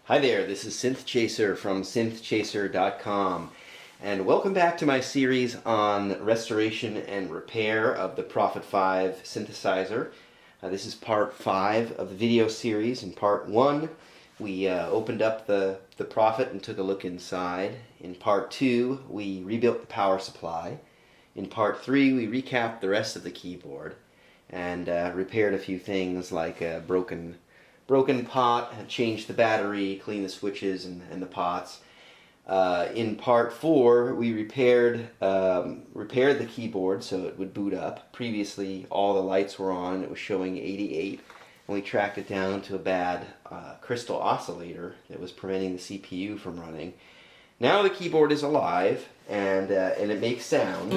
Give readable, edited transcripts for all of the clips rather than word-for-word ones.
Hi there, this is Synthchaser from synthchaser.com, and welcome back to my series on restoration and repair of the Prophet 5 synthesizer. This is part 5 of the video series. In part 1, we opened up the Prophet and took a look inside. In part 2, we rebuilt the power supply. In part 3, we recapped the rest of the keyboard and repaired a few things like a broken pot, changed the battery, cleaned the switches and the pots. In part 4, we repaired the keyboard so it would boot up. Previously, all the lights were on. It was showing 88, and we tracked it down to a bad crystal oscillator that was preventing the CPU from running. Now the keyboard is alive, and it makes sound.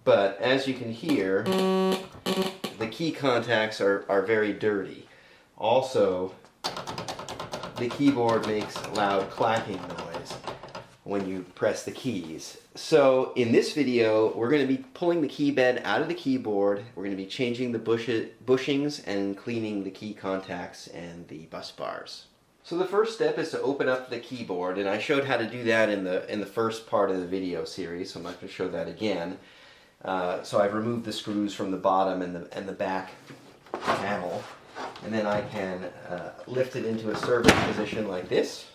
But as you can hear, the key contacts are very dirty. Also, the keyboard makes loud clacking noise when you press the keys. So in this video, we're going to be pulling the key bed out of the keyboard. We're going to be changing the bushings and cleaning the key contacts and the bus bars. So the first step is to open up the keyboard, and I showed how to do that in the first part of the video series, so I'm not going to show that again. So I've removed the screws from the bottom and the back panel, and then I can lift it into a service position like this.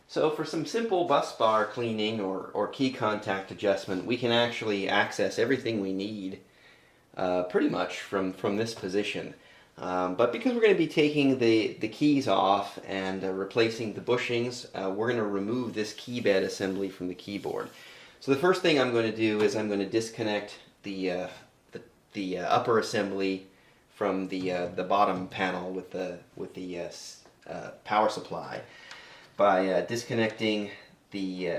So for some simple bus bar cleaning or key contact adjustment, we can actually access everything we need pretty much from this position. But because we're going to be taking the keys off and replacing the bushings, we're going to remove this key bed assembly from the keyboard. So the first thing I'm going to do is I'm going to disconnect the upper assembly from the bottom panel with the power supply by disconnecting these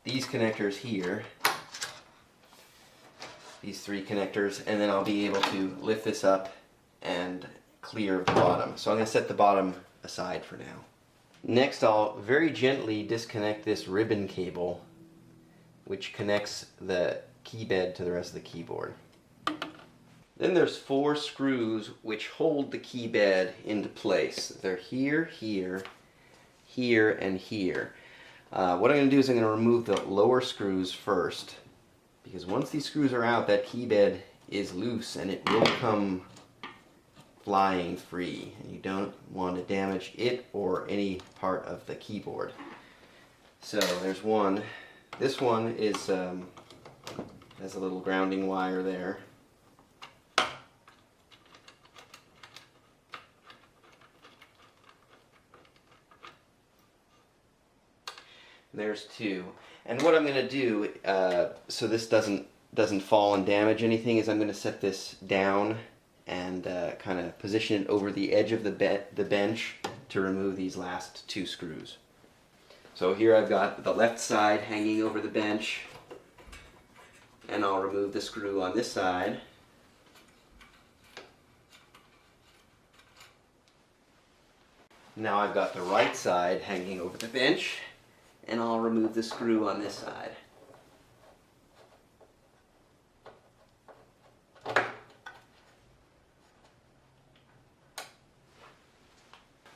connectors here, these 3 connectors, and then I'll be able to lift this up and clear the bottom. So I'm going to set the bottom aside for now. Next, I'll very gently disconnect this ribbon cable which connects the key bed to the rest of the keyboard. Then there's 4 screws which hold the key bed into place. They're here, here, here, and here. What I'm going to do is I'm going to remove the lower screws first, because once these screws are out, that key bed is loose and it will come flying free, and you don't want to damage it or any part of the keyboard. So there's one. This one is has a little grounding wire there. There's 2. And what I'm going to do, so this doesn't fall and damage anything, is I'm going to set this down and kind of position it over the edge of the bench to remove these last 2 screws. So here I've got the left side hanging over the bench, and I'll remove the screw on this side. Now I've got the right side hanging over the bench, and I'll remove the screw on this side.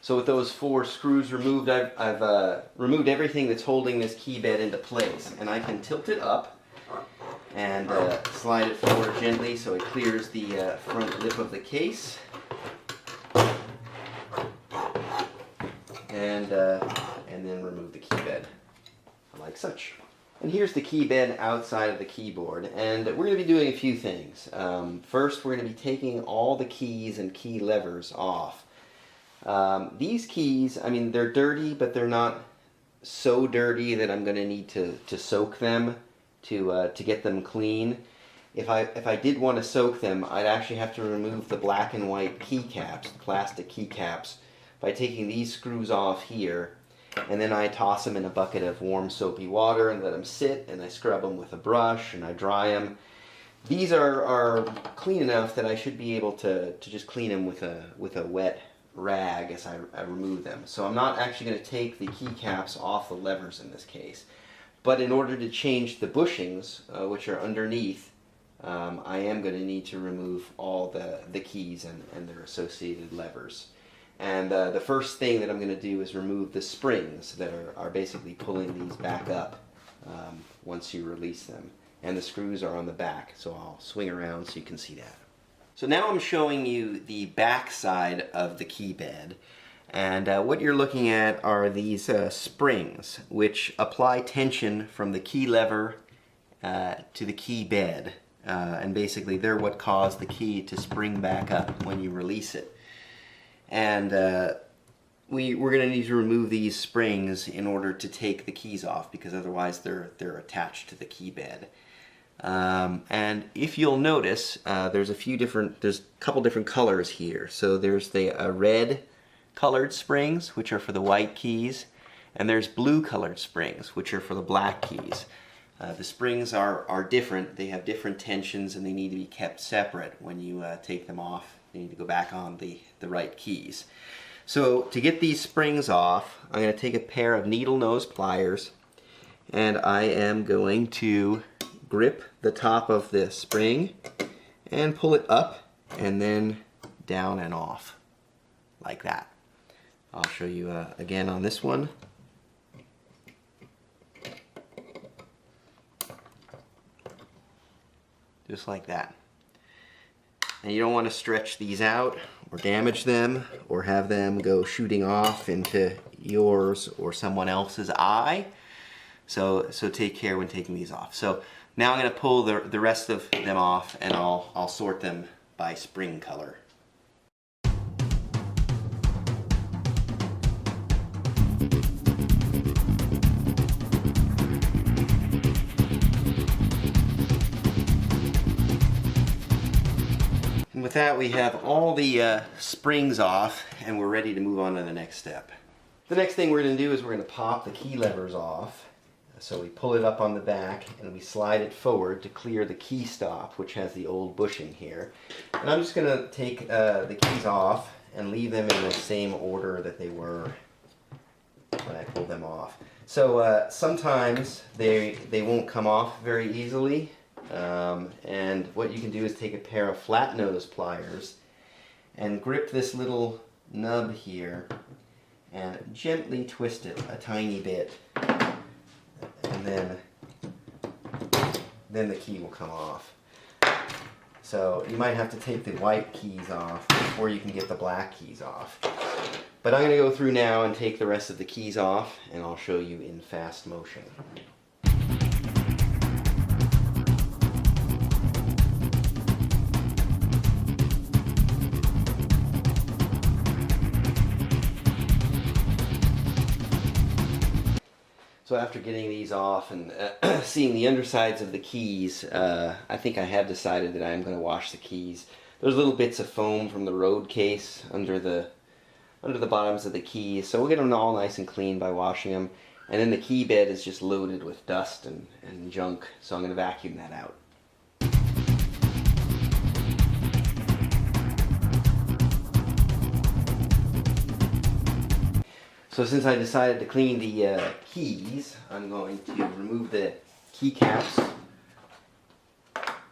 So with those 4 screws removed, I've removed everything that's holding this key bed into place. And I can tilt it up and slide it forward gently so it clears the front lip of the case. And then remove the key bed, like such. And here's the key bed outside of the keyboard. And we're going to be doing a few things. First, we're going to be taking all the keys and key levers off. These keys, I mean, they're dirty, but they're not so dirty that I'm going to need to soak them to get them clean. If I did want to soak them, I'd actually have to remove the black and white keycaps, the plastic keycaps, by taking these screws off here, and then I toss them in a bucket of warm soapy water and let them sit, and I scrub them with a brush and I dry them. These are clean enough that I should be able to just clean them with a wet rag as I remove them. So I'm not actually going to take the keycaps off the levers in this case. But in order to change the bushings, which are underneath I am going to need to remove all the keys and their associated levers. And the first thing that I'm going to do is remove the springs that are basically pulling these back up once you release them. And the screws are on the back, so I'll swing around so you can see that. So now I'm showing you the back side of the key bed. And what you're looking at are these springs, which apply tension from the key lever to the key bed. And basically they're what cause the key to spring back up when you release it. And we're going to need to remove these springs in order to take the keys off, because otherwise they're attached to the key bed. And if you'll notice, there's a couple different colors here. So there's the red colored springs, which are for the white keys, and there's blue colored springs, which are for the black keys. The springs are different. They have different tensions, and they need to be kept separate when you take them off. You need to go back on the right keys. So to get these springs off, I'm going to take a pair of needle nose pliers, and I am going to grip the top of the spring and pull it up and then down and off like that. I'll show you again on this one. Just like that. And you don't want to stretch these out or damage them or have them go shooting off into yours or someone else's eye. So take care when taking these off. So now I'm going to pull the rest of them off, and I'll sort them by spring color. And with that, we have all the springs off, and we're ready to move on to the next step. The next thing we're going to do is we're going to pop the key levers off. So we pull it up on the back and we slide it forward to clear the key stop, which has the old bushing here. And I'm just going to take the keys off and leave them in the same order that they were when I pulled them off. So sometimes they won't come off very easily. And what you can do is take a pair of flat nose pliers and grip this little nub here and gently twist it a tiny bit. And then the key will come off. So you might have to take the white keys off before you can get the black keys off. But I'm going to go through now and take the rest of the keys off, and I'll show you in fast motion. So after getting these off and seeing the undersides of the keys, I think I have decided that I'm going to wash the keys. There's little bits of foam from the road case under the bottoms of the keys, so we'll get them all nice and clean by washing them. And then the key bed is just loaded with dust and junk, so I'm going to vacuum that out. So since I decided to clean the keys, I'm going to remove the keycaps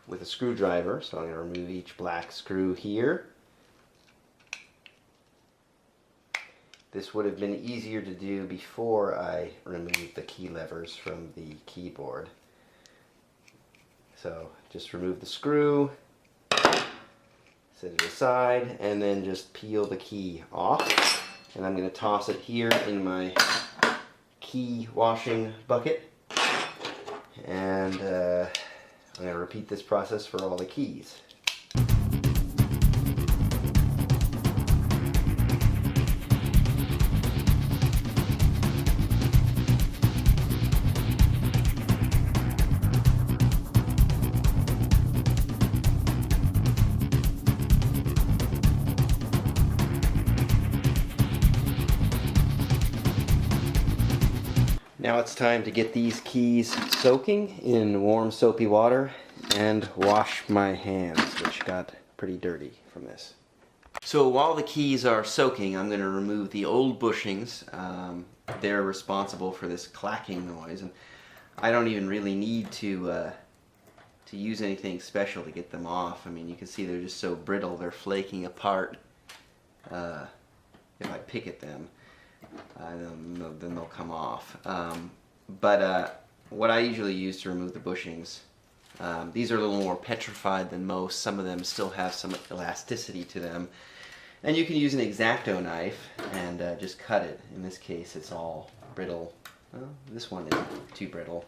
with a screwdriver. So I'm going to remove each black screw here. This would have been easier to do before I removed the key levers from the keyboard. So just remove the screw, set it aside, and then just peel the key off. And I'm going to toss it here in my key washing bucket. And I'm going to repeat this process for all the keys. Now it's time to get these keys soaking in warm soapy water and wash my hands, which got pretty dirty from this. So while the keys are soaking, I'm going to remove the old bushings. They're responsible for this clacking noise, and I don't even really need to use anything special to get them off. I mean, you can see they're just so brittle, they're flaking apart. If I pick at them, then they'll come off. But what I usually use to remove the bushings, these are a little more petrified than most. Some of them still have some elasticity to them. And you can use an X-Acto knife and just cut it. In this case, it's all brittle. Well, this one isn't too brittle.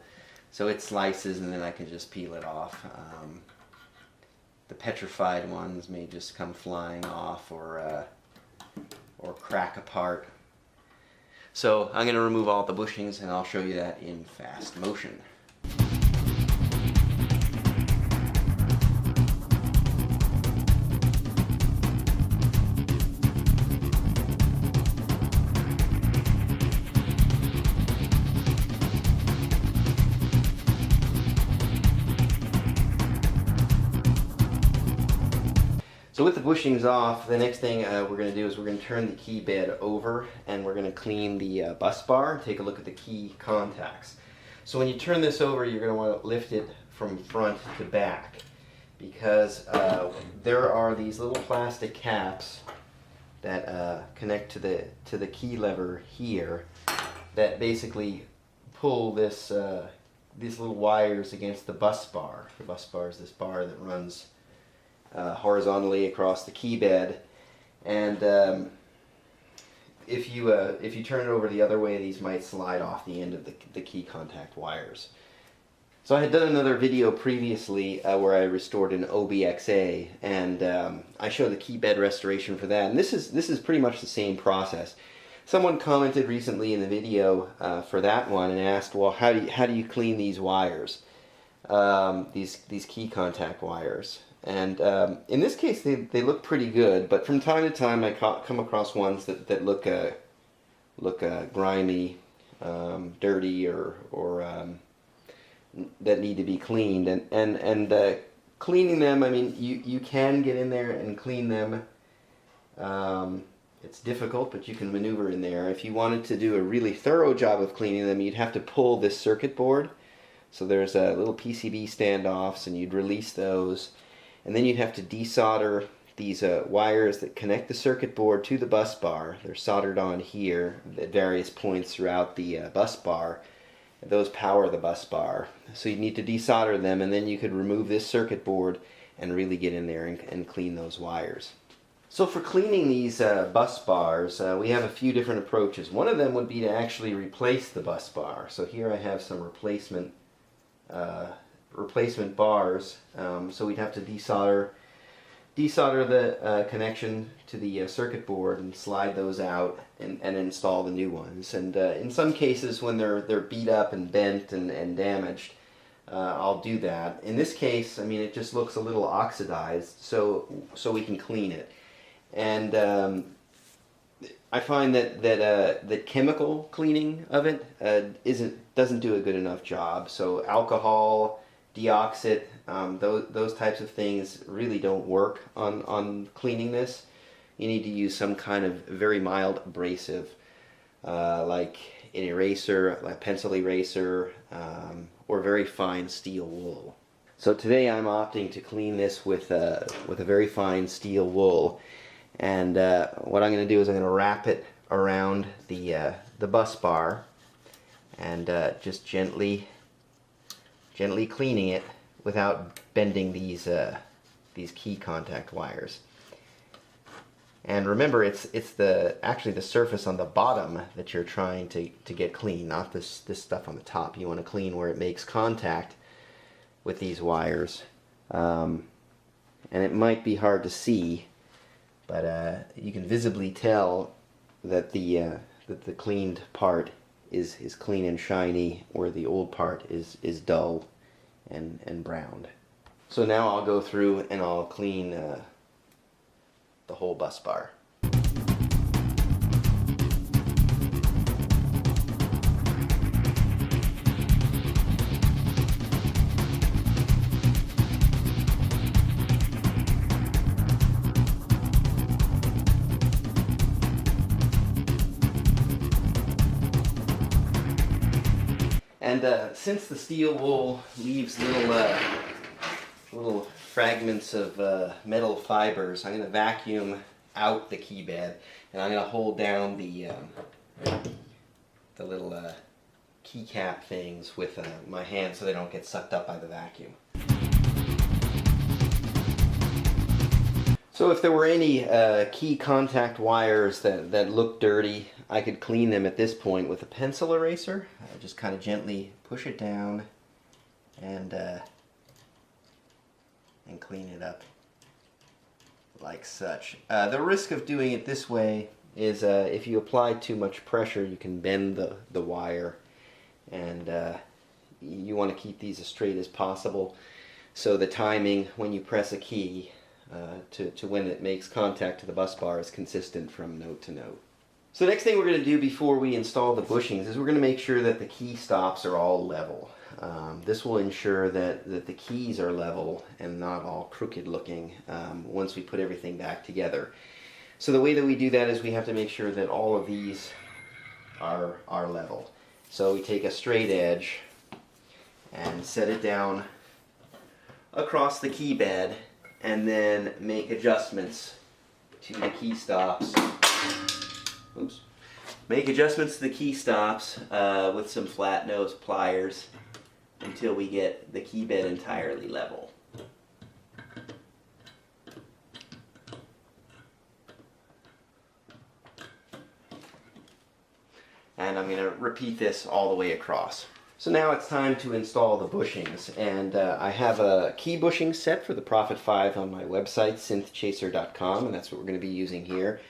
So it slices, and then I can just peel it off. The petrified ones may just come flying off or crack apart. So I'm going to remove all the bushings, and I'll show you that in fast motion. So with the bushings off, the next thing we're going to do is we're going to turn the key bed over, and we're going to clean the bus bar and take a look at the key contacts. So when you turn this over, you're going to want to lift it from front to back, because there are these little plastic caps that connect to the key lever here that basically pull this these little wires against the bus bar. The bus bar is this bar that runs horizontally across the key bed, and if you turn it over the other way, these might slide off the end of the key contact wires. So I had done another video previously where I restored an OBXA, and I showed the key bed restoration for that. And this is pretty much the same process. Someone commented recently in the video for that one and asked, well, how do you clean these wires, these key contact wires? And in this case, they look pretty good, but from time to time I come across ones that look grimy, dirty, or that need to be cleaned. And cleaning them, I mean, you can get in there and clean them. It's difficult, but you can maneuver in there. If you wanted to do a really thorough job of cleaning them, you'd have to pull this circuit board. So there's little PCB standoffs, and you'd release those. And then you'd have to desolder these wires that connect the circuit board to the bus bar. They're soldered on here at various points throughout the bus bar. Those power the bus bar. So you need to desolder them, and then you could remove this circuit board and really get in there and clean those wires. So for cleaning these bus bars, we have a few different approaches. One of them would be to actually replace the bus bar. So here I have some replacement bars, so we'd have to desolder the connection to the circuit board and slide those out and install the new ones. And in some cases, when they're beat up and bent and damaged, I'll do that. In this case, I mean, it just looks a little oxidized, so we can clean it. And I find that chemical cleaning of it doesn't do a good enough job. So alcohol, deoxit, those types of things really don't work on cleaning this. You need to use some kind of very mild abrasive, like an eraser, like a pencil eraser, or very fine steel wool. So today I'm opting to clean this with a very fine steel wool. And what I'm going to do is I'm going to wrap it around the bus bar, and just gently cleaning it without bending these key contact wires. And remember, it's actually the surface on the bottom that you're trying to get clean, not this stuff on the top. You want to clean where it makes contact with these wires. And it might be hard to see, but you can visibly tell that the cleaned part is clean and shiny, where the old part is dull and browned. So now I'll go through and I'll clean the whole bus bar. And since the steel wool leaves little fragments of metal fibers. I'm going to vacuum out the key bed, and I'm going to hold down the little keycap things with my hand so they don't get sucked up by the vacuum. So if there were any key contact wires that look dirty, I could clean them at this point with a pencil eraser. I just kind of gently push it down and clean it up like such. The risk of doing it this way is if you apply too much pressure, you can bend the wire, and you want to keep these as straight as possible, so the timing when you press a key to when it makes contact to the bus bar is consistent from note to note. So the next thing we're going to do before we install the bushings is we're going to make sure that the key stops are all level. This will ensure that the keys are level and not all crooked looking once we put everything back together. So the way that we do that is we have to make sure that all of these are level. So we take a straight edge and set it down across the key bed, and then make adjustments to the key stops. Oops. Make adjustments to the key stops with some flat nose pliers until we get the key bed entirely level. And I'm going to repeat this all the way across. So now it's time to install the bushings, and I have a key bushing set for the Prophet 5 on my website, synthchaser.com, and that's what we're going to be using here.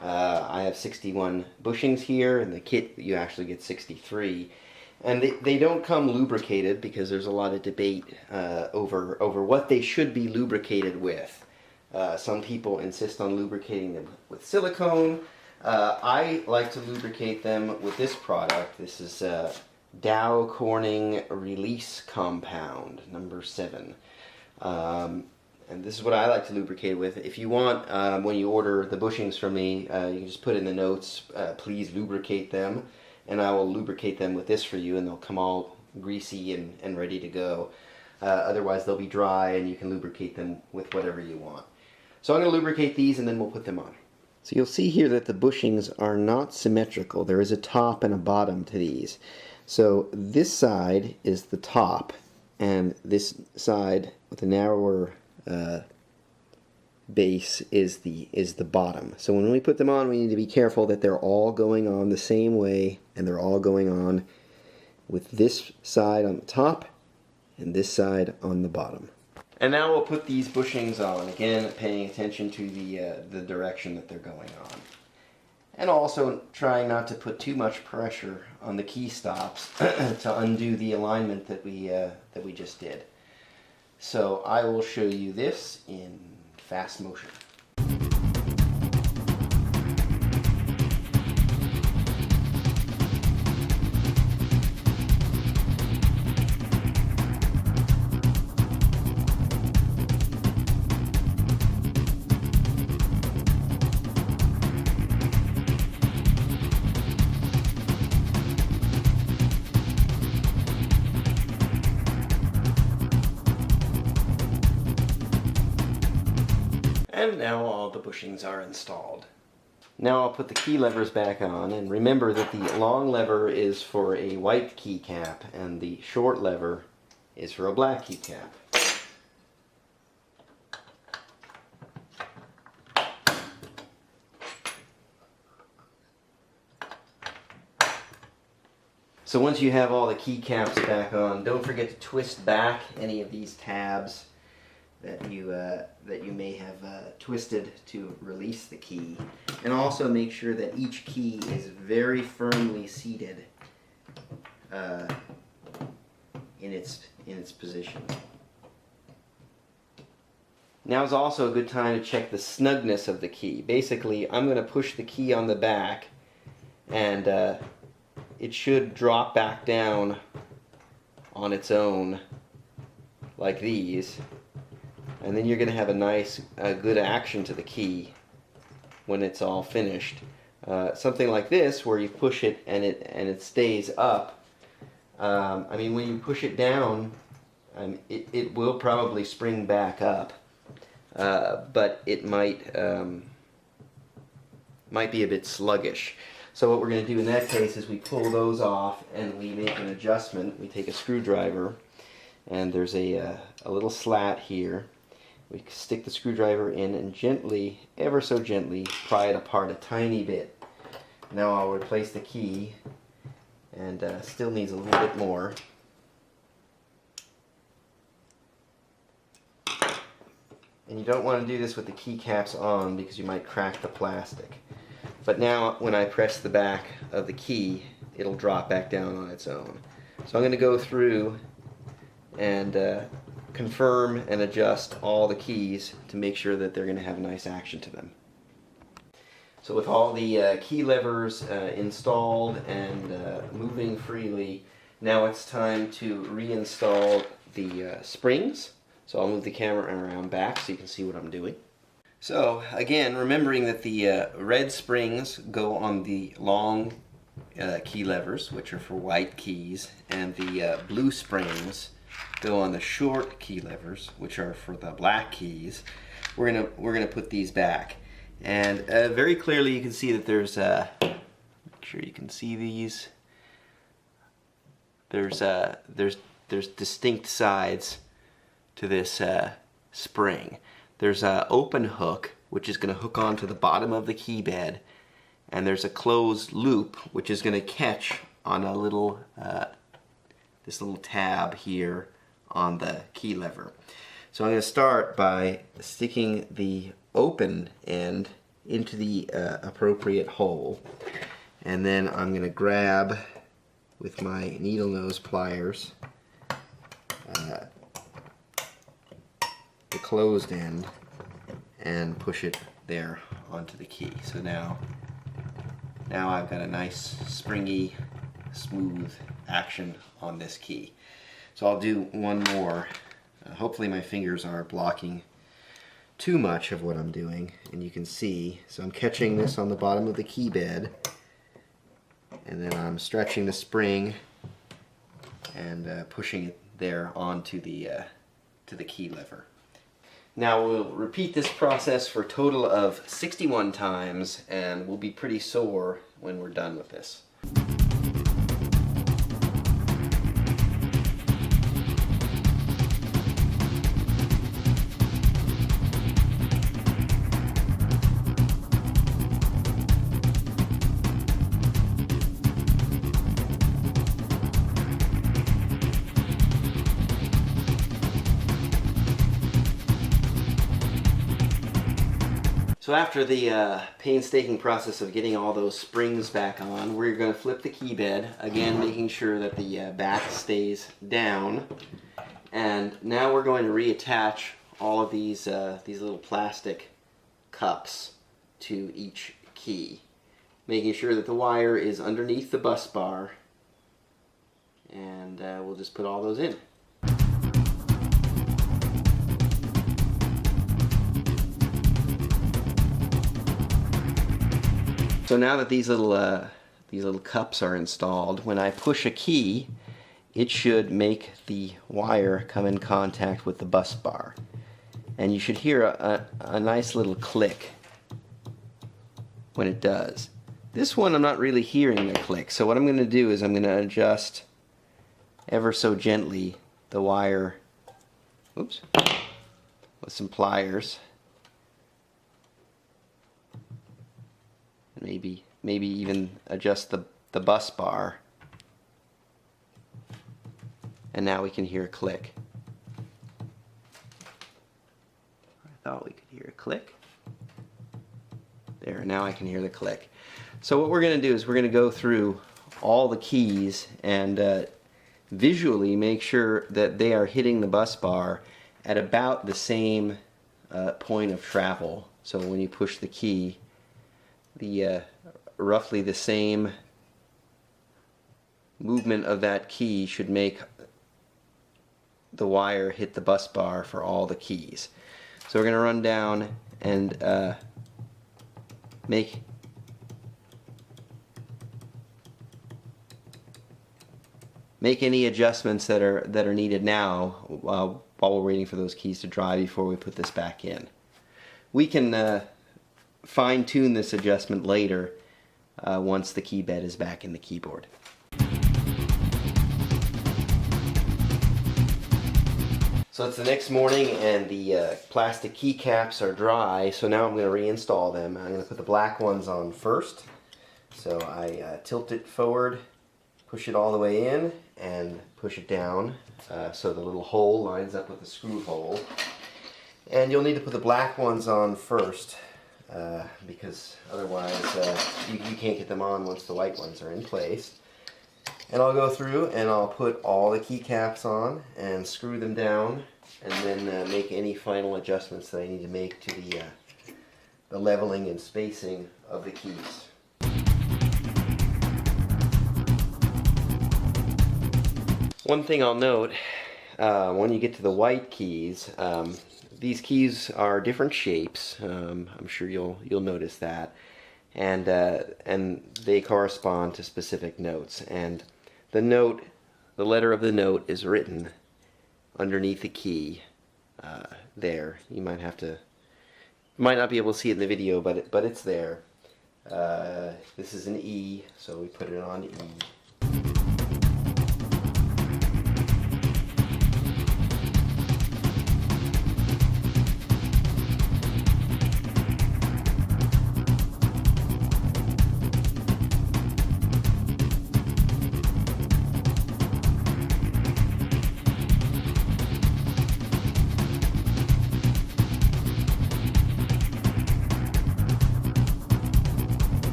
I have 61 bushings here. In the kit you actually get 63, and they don't come lubricated because there's a lot of debate over what they should be lubricated with. Some people insist on lubricating them with silicone. I like to lubricate them with this product. This is Dow Corning Release Compound number 7, and this is what I like to lubricate with. If you want, when you order the bushings from me, you can just put in the notes, please lubricate them, and I will lubricate them with this for you, and they'll come all greasy and ready to go. Otherwise they'll be dry, and you can lubricate them with whatever you want. So I'm going to lubricate these, and then we'll put them on. So you'll see here that the bushings are not symmetrical. There is a top and a bottom to these. So this side is the top, and this side with the narrower base is the bottom. So when we put them on, we need to be careful that they're all going on the same way, and they're all going on with this side on the top and this side on the bottom. And now we'll put these bushings on, again paying attention to the direction that they're going on. And also trying not to put too much pressure on the key stops to undo the alignment that we just did. So I will show you this in fast motion. And now all the bushings are installed. Now I'll put the key levers back on, and remember that the long lever is for a white keycap and the short lever is for a black keycap. So once you have all the keycaps back on, don't forget to twist back any of these tabs that you may have twisted to release the key, and also make sure that each key is very firmly seated in its position. Now is also a good time to check the snugness of the key. Basically, I'm going to push the key on the back, and it should drop back down on its own like these. And then you're going to have a nice, good action to the key when it's all finished. Something like this, where you push it and it stays up. I mean, when you push it down, It will probably spring back up, but it might be a bit sluggish. So what we're going to do in that case is we pull those off and we make an adjustment. We take a screwdriver, and there's a little slat here. We stick the screwdriver in and gently, ever so gently, pry it apart a tiny bit. Now I'll replace the key, and still needs a little bit more. And you don't want to do this with the keycaps on because you might crack the plastic. But now when I press the back of the key, it'll drop back down on its own. So I'm going to go through and confirm and adjust all the keys to make sure that they're going to have nice action to them. So with all the key levers installed and moving freely, now it's time to reinstall the springs. So I'll move the camera around back so you can see what I'm doing. So again, remembering that the red springs go on the long key levers, which are for white keys, and the blue springs go on the short key levers, which are for the black keys. We're gonna put these back, and very clearly you can see that there's make sure you can see these. There's distinct sides to this spring. There's an open hook, which is going to hook onto the bottom of the key bed, and there's a closed loop, which is going to catch on a little this little tab here on the key lever. So I'm going to start by sticking the open end into the appropriate hole, and then I'm going to grab with my needle nose pliers the closed end and push it there onto the key. So now I've got a nice springy, smooth action on this key. So I'll do one more. Hopefully my fingers aren't blocking too much of what I'm doing, and you can see. So I'm catching this on the bottom of the key bed, and then I'm stretching the spring and pushing it there onto the key lever. Now we'll repeat this process for a total of 61 times, and we'll be pretty sore when we're done with this. So after the painstaking process of getting all those springs back on, we're going to flip the key bed, again making sure that the back stays down. And now we're going to reattach all of these little plastic cups to each key, making sure that the wire is underneath the bus bar, and we'll just put all those in. So now that these little cups are installed, when I push a key, it should make the wire come in contact with the bus bar. And you should hear a nice little click when it does. This one I'm not really hearing the click, so what I'm going to do is I'm going to adjust ever so gently the wire, oops, with some pliers. Maybe even adjust the bus bar, and now we can hear a click. I thought we could hear a click. There, now I can hear the click. So what we're going to do is we're going to go through all the keys and visually make sure that they are hitting the bus bar at about the same point of travel. So when you push the key, the roughly the same movement of that key should make the wire hit the bus bar for all the keys. So we're going to run down and make make any adjustments that are needed now while we're waiting for those keys to dry before we put this back in. We can fine-tune this adjustment later once the key bed is back in the keyboard. So it's the next morning and the plastic keycaps are dry, so now I'm going to reinstall them. I'm going to put the black ones on first. So I tilt it forward, push it all the way in, and push it down so the little hole lines up with the screw hole. And you'll need to put the black ones on first because otherwise you can't get them on once the white ones are in place. And I'll go through and I'll put all the keycaps on and screw them down, and then make any final adjustments that I need to make to the leveling and spacing of the keys. One thing I'll note, when you get to the white keys, these keys are different shapes. I'm sure you'll notice that, and they correspond to specific notes. And the letter of the note is written underneath the key there. You might not be able to see it in the video, but it's there. This is an E, so we put it on E.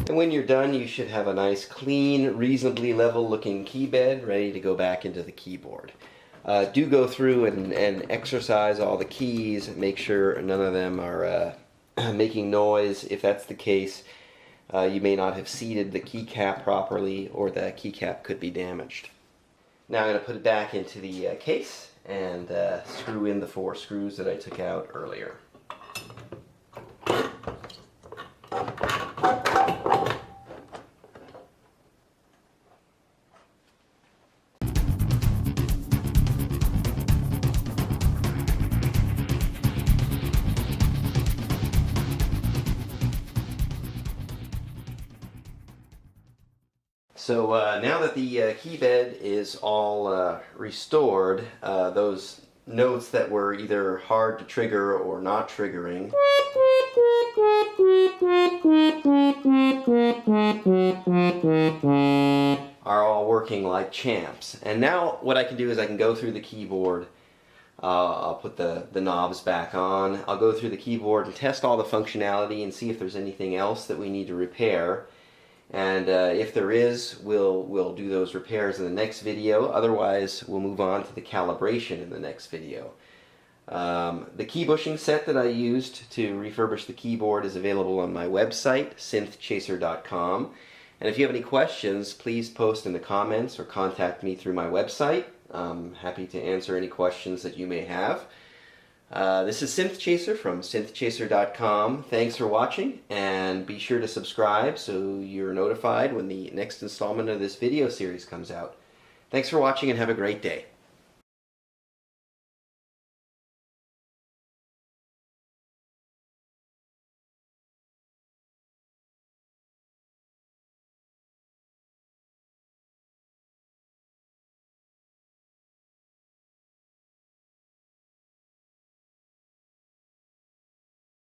And when you're done, you should have a nice, clean, reasonably level looking key bed ready to go back into the keyboard. Do go through and exercise all the keys, make sure none of them are making noise. If that's the case, you may not have seated the keycap properly, or the keycap could be damaged. Now I'm going to put it back into the case and screw in the 4 screws that I took out earlier. So now that the key bed is all restored, those notes that were either hard to trigger or not triggering are all working like champs. And now what I can do is I can go through the keyboard. I'll put the knobs back on. I'll go through the keyboard and test all the functionality and see if there's anything else that we need to repair. And if there is, we'll do those repairs in the next video. Otherwise, we'll move on to the calibration in the next video. The key bushing set that I used to refurbish the keyboard is available on my website, synthchaser.com. And if you have any questions, please post in the comments or contact me through my website. I'm happy to answer any questions that you may have. This is Synthchaser from synthchaser.com. Thanks for watching, and be sure to subscribe so you're notified when the next installment of this video series comes out. Thanks for watching and have a great day.